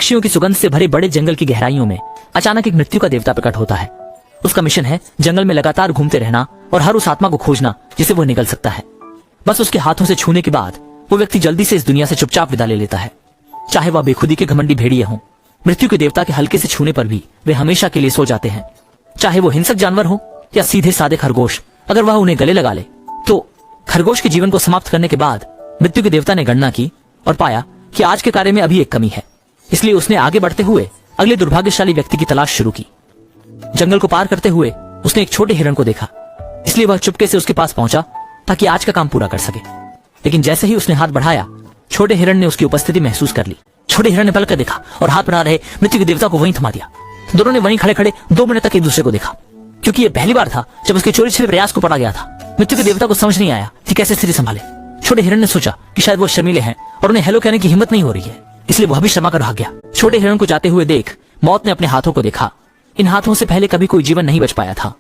पक्षियों की सुगंध से भरे बड़े जंगल की गहराइयों में अचानक एक मृत्यु का देवता प्रकट होता है। उसका मिशन है जंगल में लगातार घूमते रहना और हर उस आत्मा को खोजना जिसे वो निगल सकता है। बस उसके हाथों से छूने के बाद वो व्यक्ति जल्दी से इस दुनिया से चुपचाप विदा ले लेता है। चाहे वह बेखुदी के घमंडी भेड़िए हों, मृत्यु के देवता के हल्के से छूने पर भी वे हमेशा के लिए सो जाते हैं। चाहे वो हिंसक जानवर हो या सीधे सादे खरगोश, अगर वह उन्हें गले लगा ले तो खरगोश के जीवन को समाप्त करने के बाद मृत्यु के देवता ने गणना की और पाया कि आज के कार्य में अभी एक कमी है। इसलिए उसने आगे बढ़ते हुए अगले दुर्भाग्यशाली व्यक्ति की तलाश शुरू की। जंगल को पार करते हुए उसने एक छोटे हिरण को देखा, इसलिए वह चुपके से उसके पास पहुंचा ताकि आज का काम पूरा कर सके। लेकिन जैसे ही उसने हाथ बढ़ाया, छोटे हिरण ने उसकी उपस्थिति महसूस कर ली। छोटे हिरण ने पलक कर देखा और हाथ बढ़ा रहे मृत्यु के देवता को वहीं थमा दिया। दोनों ने वहीं खड़े खड़े 2 मिनट तक एक दूसरे को देखा, क्योंकि ये पहली बार था जब उसके चोरी छिपे प्रयास को पड़ा गया था। मृत्यु के देवता को समझ नहीं आया कि कैसे स्थिति संभाले। छोटे हिरण ने सोचा कि शायद वो शर्मीले हैं और उन्हें हेलो कहने की हिम्मत नहीं हो रही है, इसलिए वह भी शर्मा कर भाग गया। छोटे हिरण को जाते हुए देख मौत ने अपने हाथों को देखा। इन हाथों से पहले कभी कोई जीवन नहीं बच पाया था।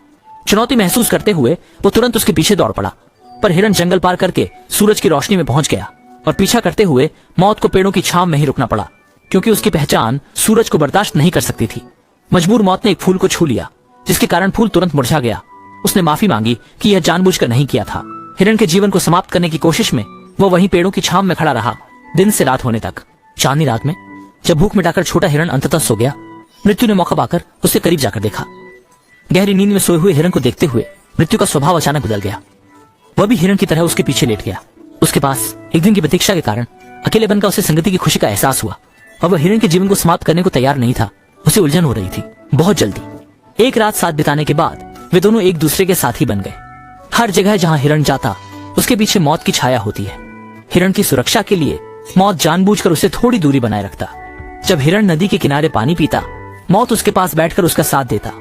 चुनौती महसूस करते हुए वो तुरंत उसके पीछे दौड़ पड़ा, पर हिरण जंगल पार करके सूरज की रोशनी में पहुंच गया और पीछा करते हुए मौत को पेड़ों की छांव में ही रुकना पड़ा, क्योंकि उसकी पहचान सूरज को बर्दाश्त नहीं कर सकती थी। मजबूर मौत ने एक फूल को छू लिया, जिसके कारण फूल तुरंत मुरझा गया। उसने माफी मांगी कि यह जानबूझकर नहीं किया था। हिरण के जीवन को समाप्त करने की कोशिश में वो वहीं पेड़ों की छांव में खड़ा रहा, दिन से रात होने तक। चांदनी रात में जब भूख मिटाकर छोटा हिरण अंततः सो गया, मृत्यु ने मौका पाकर उसके करीब जाकर देखा। गहरी नींद में सोए हुए हिरण को देखते हुए मृत्यु का स्वभाव अचानक बदल गया। वह भी हिरण की तरह उसके पीछे लेट गया। उसके पास एक दिन की प्रतीक्षा के कारण अकेलेपन का उसे संगति की खुशी का एहसास हुआ और वह हिरण के जीवन को समाप्त करने को तैयार नहीं था। उसे उलझन हो रही थी बहुत जल्दी। एक रात साथ बिताने के बाद वे दोनों एक दूसरे के साथी बन गए। हर जगह जहां हिरण जाता उसके पीछे मौत की छाया होती है। हिरण की सुरक्षा के लिए मौत जानबूझकर उसे थोड़ी दूरी बनाए रखता। जब हिरण नदी के किनारे पानी पीता, मौत उसके पास बैठकर उसका साथ देता।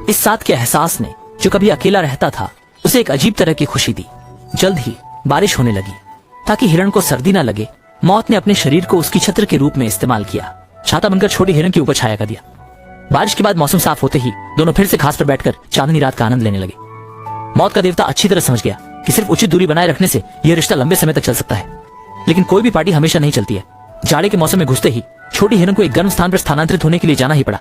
इस साथ के एहसास ने, जो कभी अकेला रहता था, उसे एक अजीब तरह की खुशी दी। जल्द ही बारिश होने लगी। ताकि हिरण को सर्दी न लगे, मौत ने अपने शरीर को उसकी छत्र के रूप में इस्तेमाल किया। छाता बनकर छोटे हिरण के ऊपर छाया कर दिया। बारिश के बाद मौसम साफ होते ही दोनों फिर से घास पर बैठकर चांदनी रात का आनंद लेने लगे। मौत का देवता अच्छी तरह समझ गया कि सिर्फ उचित दूरी बनाए रखने से यह रिश्ता लंबे समय तक चल सकता है। लेकिन कोई भी पार्टी हमेशा नहीं चलती है। जाड़े के मौसम में घुसते ही छोटी हिरण को एक गर्म स्थान पर स्थानांतरित होने के लिए जाना ही पड़ा।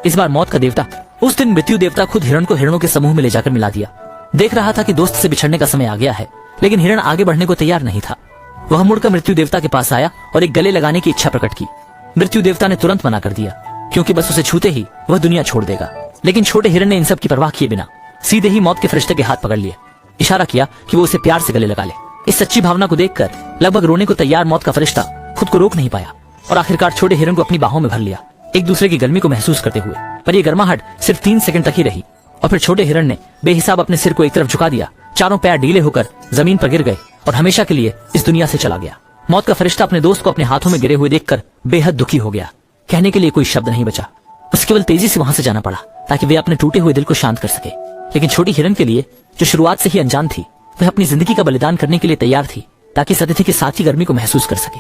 इस बार मौत का देवता, उस दिन मृत्यु देवता खुद हिरण को हिरणों के समूह में ले जाकर मिला दिया। देख रहा था कि दोस्त से बिछड़ने का समय आ गया है, लेकिन हिरण आगे बढ़ने को तैयार नहीं था। वह मुड़कर मृत्यु देवता के पास आया और एक गले लगाने की इच्छा प्रकट की। मृत्यु देवता ने तुरंत मना कर दिया, क्योंकि बस उसे छूते ही वह दुनिया छोड़ देगा। लेकिन छोटे हिरण ने इन सब की परवाह किए बिना सीधे ही मौत के फरिश्ते के हाथ पकड़ लिए, इशारा किया कि वो उसे प्यार से गले लगा ले। इस सच्ची भावना को देखकर लगभग रोने को तैयार मौत का फरिश्ता खुद को रोक नहीं पाया और आखिरकार छोटे हिरण को अपनी बाहों में भर लिया, एक दूसरे की गर्मी को महसूस करते हुए। पर यह गर्माहट सिर्फ 3 सेकंड तक ही रही और फिर छोटे हिरण ने बेहिसाब अपने सिर को एक तरफ झुका दिया। चारों पैर ढीले होकर जमीन पर गिर गए और हमेशा के लिए इस दुनिया से चला गया। मौत का फरिश्ता अपने दोस्त को अपने हाथों में गिरे हुए देखकर बेहद दुखी हो गया। कहने के लिए कोई शब्द नहीं बचा। उसे केवल तेजी से वहां से जाना पड़ा ताकि वे अपने टूटे हुए दिल को शांत कर सके। लेकिन छोटी हिरण के लिए, जो शुरुआत से ही अनजान थी, वह अपनी जिंदगी का बलिदान करने के लिए तैयार थी ताकि इस अतिथि के साथ ही गर्मी को महसूस कर सके।